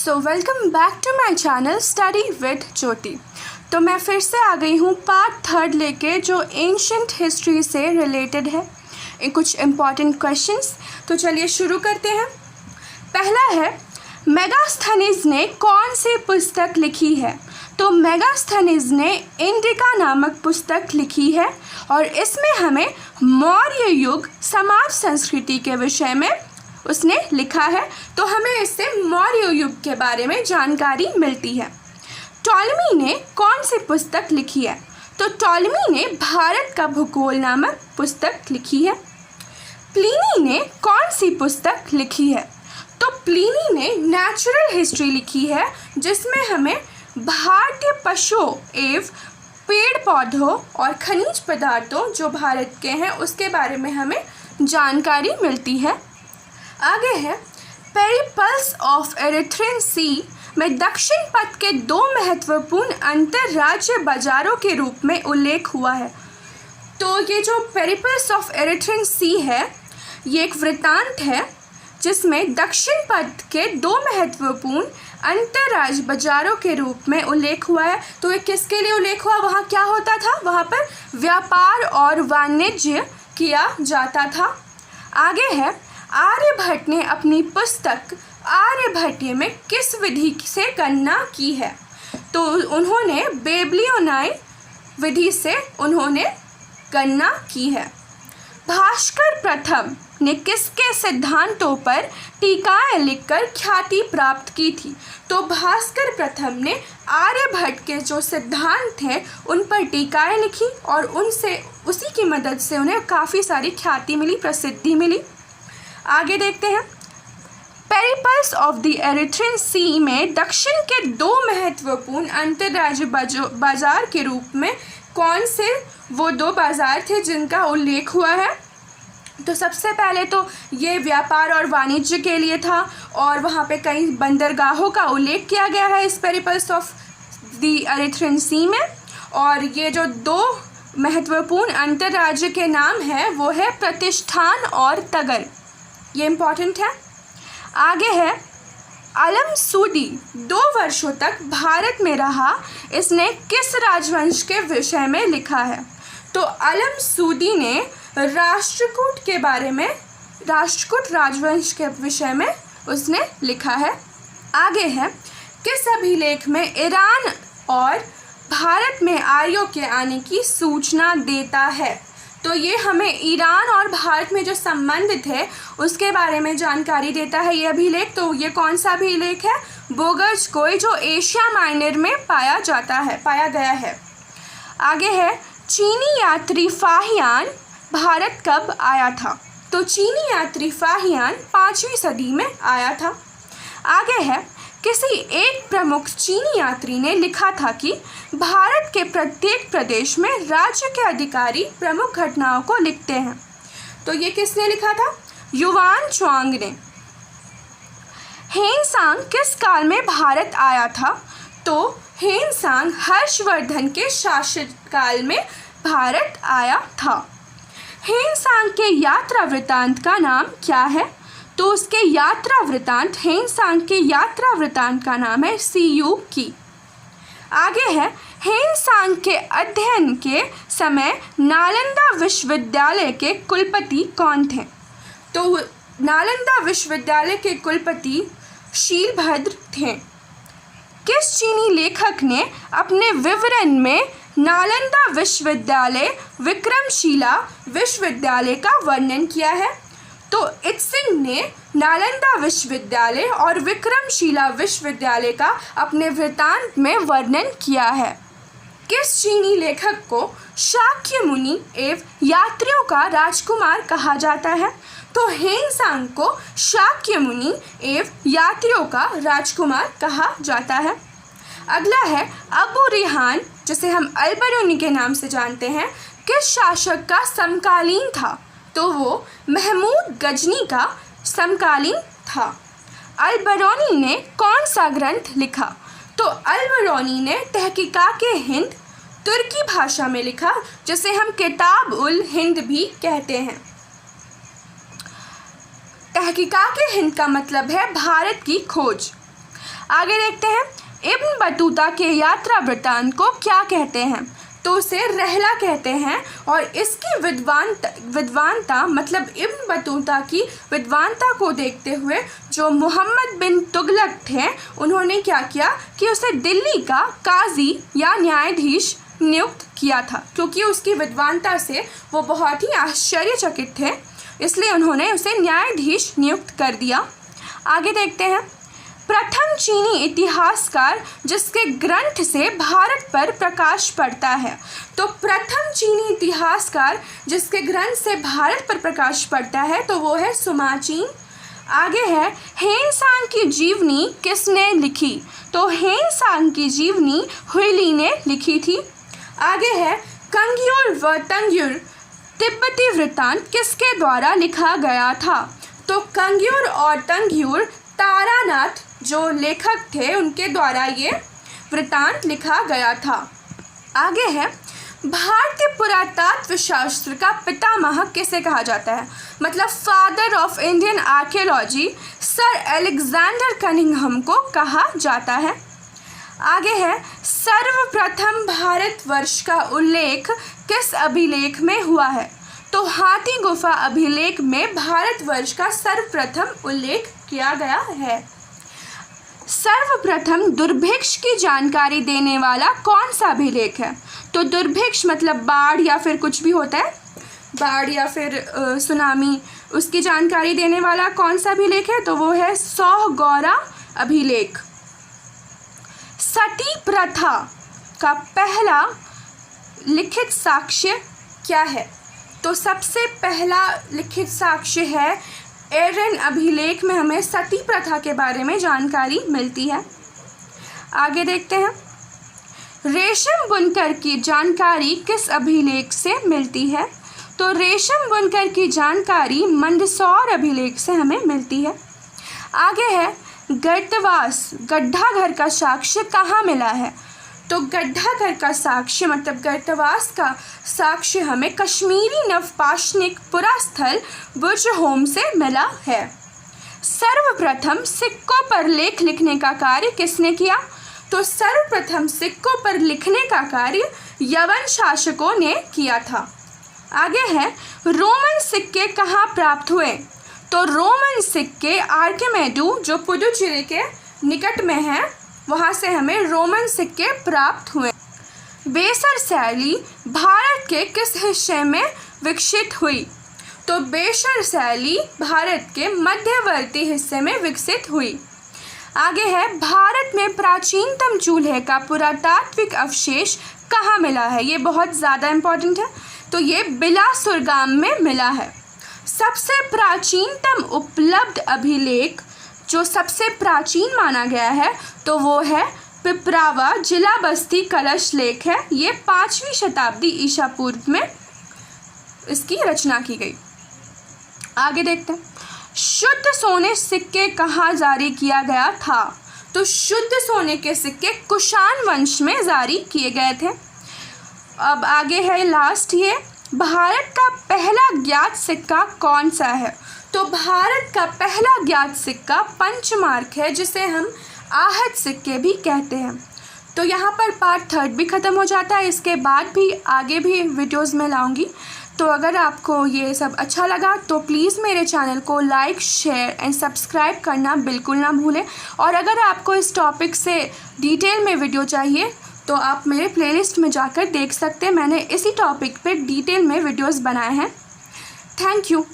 So welcome back to my channel study with Jyoti. तो मैं फिर से आ गई हूँ पार्ट 3 लेके, जो एंशंट हिस्ट्री से रिलेटेड है। कुछ इम्पॉर्टेंट क्वेश्चंस। तो चलिए शुरू करते हैं। पहला है, मेगास्थनीज ने कौन सी पुस्तक लिखी है? तो मेगास्थनीज ने इंडिका नामक पुस्तक लिखी है और इसमें हमें मौर्य युग समाज संस्कृति के विषय में उसने लिखा है। तो हमें इससे मौर्य युग के बारे में जानकारी मिलती है। टॉलेमी ने कौन सी पुस्तक लिखी है? तो टॉलेमी ने भारत का भूगोल नामक पुस्तक लिखी है। प्लिनी ने कौन सी पुस्तक लिखी है? तो प्लिनी ने नेचुरल हिस्ट्री लिखी है, जिसमें हमें भारतीय पशुओं एवं पेड़ पौधों और खनिज पदार्थों जो भारत के हैं उसके बारे में हमें जानकारी मिलती है। आगे है, पेरिपल्स ऑफ एरिथ्रियन सी में दक्षिण पथ के 2 महत्वपूर्ण अंतरराज्य बाजारों के रूप में उल्लेख हुआ है। तो ये जो पेरिपल्स ऑफ एरिथ्रियन सी है, ये एक वृत्तांत है जिसमें दक्षिण पथ के 2 महत्वपूर्ण अंतरराज्य बाजारों के रूप में उल्लेख हुआ है। तो ये किसके लिए उल्लेख हुआ? वहाँ क्या होता था? वहाँ पर व्यापार और वाणिज्य किया जाता था। आगे है, आर्यभट्ट ने अपनी पुस्तक आर्यभट्टीय में किस विधि से गणना की है? तो उन्होंने बेबलियोनाई विधि से उन्होंने गणना की है। भास्कर प्रथम ने किसके सिद्धांतों पर टीकाएं लिखकर ख्याति प्राप्त की थी? तो भास्कर प्रथम ने आर्यभट्ट के जो सिद्धांत थे उन पर टीकाएं लिखी और उसी की मदद से उन्हें काफ़ी सारी ख्याति मिली, प्रसिद्धि मिली। आगे देखते हैं, पेरिपल्स ऑफ द एरिथ्रियन सी में दक्षिण के 2 महत्वपूर्ण अंतरराज्य बाजार के रूप में कौन से वो 2 बाजार थे जिनका उल्लेख हुआ है? तो सबसे पहले तो ये व्यापार और वाणिज्य के लिए था और वहाँ पे कई बंदरगाहों का उल्लेख किया गया है इस पेरिपल्स ऑफ द एरिथ्रियन सी में। और ये जो 2 महत्वपूर्ण अंतरराज्य के नाम है वो है प्रतिष्ठान और तगर। ये इम्पॉर्टेंट है। आगे है, अलम सूदी 2 वर्षों तक भारत में रहा, इसने किस राजवंश के विषय में लिखा है? तो अलम सूदी ने राष्ट्रकूट के बारे में, राष्ट्रकूट राजवंश के विषय में उसने लिखा है। आगे है, किस अभिलेख में ईरान और भारत में आर्यों के आने की सूचना देता है? तो ये हमें ईरान और भारत में जो संबंध थे उसके बारे में जानकारी देता है ये अभिलेख। तो ये कौन सा अभिलेख है? बोगर्जकोई, जो एशिया माइनर में पाया गया है। आगे है, चीनी यात्री फाहियान भारत कब आया था? तो चीनी यात्री फाहियान 5वीं सदी में आया था। आगे है, किसी एक प्रमुख चीनी यात्री ने लिखा था कि भारत के प्रत्येक प्रदेश में राज्य के अधिकारी प्रमुख घटनाओं को लिखते हैं। तो ये किसने लिखा था? युवान च्वांग ने। हेनसांग किस काल में भारत आया था? तो हेनसांग हर्षवर्धन के शासनकाल में भारत आया था। हेनसांग के यात्रा वृत्तांत का नाम क्या है? तो उसके यात्रा वृत्तांत, हेनसांग के यात्रा वृत्तांत का नाम है सीयू की। आगे है, हेनसांग के अध्ययन के समय नालंदा विश्वविद्यालय के कुलपति कौन थे? तो नालंदा विश्वविद्यालय के कुलपति शीलभद्र थे। किस चीनी लेखक ने अपने विवरण में नालंदा विश्वविद्यालय विक्रमशिला विश्वविद्यालय का वर्णन किया है? तो इत्सिंग ने नालंदा विश्वविद्यालय और विक्रमशिला विश्वविद्यालय का अपने वृत्तांत में वर्णन किया है। किस चीनी लेखक को शाक्य मुनि एवं यात्रियों का राजकुमार कहा जाता है? तो हेनसांग को शाक्य मुनि एवं यात्रियों का राजकुमार कहा जाता है। अगला है, अबू रिहान, जिसे हम अल-बरूनी के नाम से जानते हैं, किस शासक का समकालीन था? तो वो महमूद गजनी का समकालीन था। अल-बरूनी ने कौन सा ग्रंथ लिखा? तो अल-बरूनी ने तहकीकाके हिंद तुर्की भाषा में लिखा, जिसे हम किताब उल हिंद भी कहते हैं। तहकीकाके हिंद का मतलब है भारत की खोज। आगे देखते हैं, इब्न बतूता के यात्रा वृत्तांत को क्या कहते हैं? तो उसे रहला कहते हैं। और इसकी विद्वानता मतलब इब्न बतूता की विद्वानता को देखते हुए जो मोहम्मद बिन तुगलक थे, उन्होंने क्या किया कि उसे दिल्ली का काजी या न्यायाधीश नियुक्त किया था, क्योंकि उसकी विद्वानता से वो बहुत ही आश्चर्यचकित थे, इसलिए उन्होंने उसे न्यायाधीश नियुक्त कर दिया। आगे देखते हैं, प्रथम चीनी इतिहासकार जिसके ग्रंथ से भारत पर प्रकाश पड़ता है। तो प्रथम चीनी इतिहासकार जिसके ग्रंथ से भारत पर प्रकाश पड़ता है तो वो है सुमाचीन। आगे है, हेनसांग की जीवनी किसने लिखी? तो हेनसांग की जीवनी हुइली ने लिखी थी। आगे है, कंग्यूर व तंग्यूर तिब्बती वृत्तांत किसके द्वारा लिखा गया था? तो कंग्यूर और तंग्यूर तारानाथ जो लेखक थे उनके द्वारा ये वृत्तांत लिखा गया था। आगे है, भारतीय पुरातत्व शास्त्र का पितामह किसे कहा जाता है? मतलब father of Indian archaeology sir Alexander Cunningham को कहा जाता है। आगे है, सर्वप्रथम भारतवर्ष का उल्लेख किस अभिलेख में हुआ है? तो हाथी गुफा अभिलेख में भारतवर्ष का सर्वप्रथम उल्लेख किया गया है। सर्वप्रथम दुर्भिक्ष की जानकारी देने वाला कौन सा अभिलेख है? तो दुर्भिक्ष मतलब बाढ़ या फिर कुछ भी होता है, बाढ़ या फिर सुनामी, उसकी जानकारी देने वाला कौन सा अभिलेख है? तो वो है सौगौरा अभिलेख। सती प्रथा का पहला लिखित साक्ष्य क्या है? तो सबसे पहला लिखित साक्ष्य है एरन अभिलेख में हमें सती प्रथा के बारे में जानकारी मिलती है। आगे देखते हैं, रेशम बुनकर की जानकारी किस अभिलेख से मिलती है? तो रेशम बुनकर की जानकारी मंदसौर अभिलेख से हमें मिलती है। आगे है, गर्तवास गड्ढा घर का साक्ष्य कहाँ मिला है? तो गड्ढा घर का साक्ष्य मतलब गर्तवास का साक्ष्य हमें कश्मीरी नवपाषाणिक पुरास्थल बुर्जहोम से मिला है। सर्वप्रथम सिक्कों पर लेख लिखने का कार्य किसने किया? तो सर्वप्रथम सिक्कों पर लिखने का कार्य यवन शासकों ने किया था। आगे है, रोमन सिक्के कहाँ प्राप्त हुए? तो रोमन सिक्के आर्किमेडू जो पुडुचेरी के निकट में है, वहाँ से हमें रोमन सिक्के प्राप्त हुए। बेसर शैली भारत के किस हिस्से में विकसित हुई? तो बेसर शैली भारत के मध्यवर्ती हिस्से में विकसित हुई। आगे है, भारत में प्राचीनतम चूल्हे का पुरातात्विक अवशेष कहाँ मिला है? ये बहुत ज़्यादा इम्पोर्टेंट है। तो ये बिलासपुर गांव में मिला है। सबसे प्राचीनतम उपलब्ध अभिलेख जो सबसे प्राचीन माना गया है तो वो है पिपरावा जिला बस्ती कलश लेख है। ये 5वीं शताब्दी ईसा पूर्व में इसकी रचना की गई। आगे देखते हैं, शुद्ध सोने सिक्के कहाँ जारी किया गया था? तो शुद्ध सोने के सिक्के कुषाण वंश में जारी किए गए थे। अब आगे है लास्ट, ये भारत का पहला ज्ञात सिक्का कौन सा है? तो भारत का पहला ज्ञात सिक्का पंचमार्क है, जिसे हम आहत सिक्के भी कहते हैं। तो यहाँ पर पार्ट 3 भी ख़त्म हो जाता है। इसके बाद भी आगे भी वीडियोस में लाऊंगी। तो अगर आपको ये सब अच्छा लगा तो प्लीज़ मेरे चैनल को लाइक, शेयर एंड सब्सक्राइब करना बिल्कुल ना भूलें। और अगर आपको इस टॉपिक से डिटेल में वीडियो चाहिए तो आप मेरे प्लेलिस्ट में जाकर देख सकते हैं। मैंने इसी टॉपिक पे डिटेल में वीडियोस बनाए हैं। Thank you.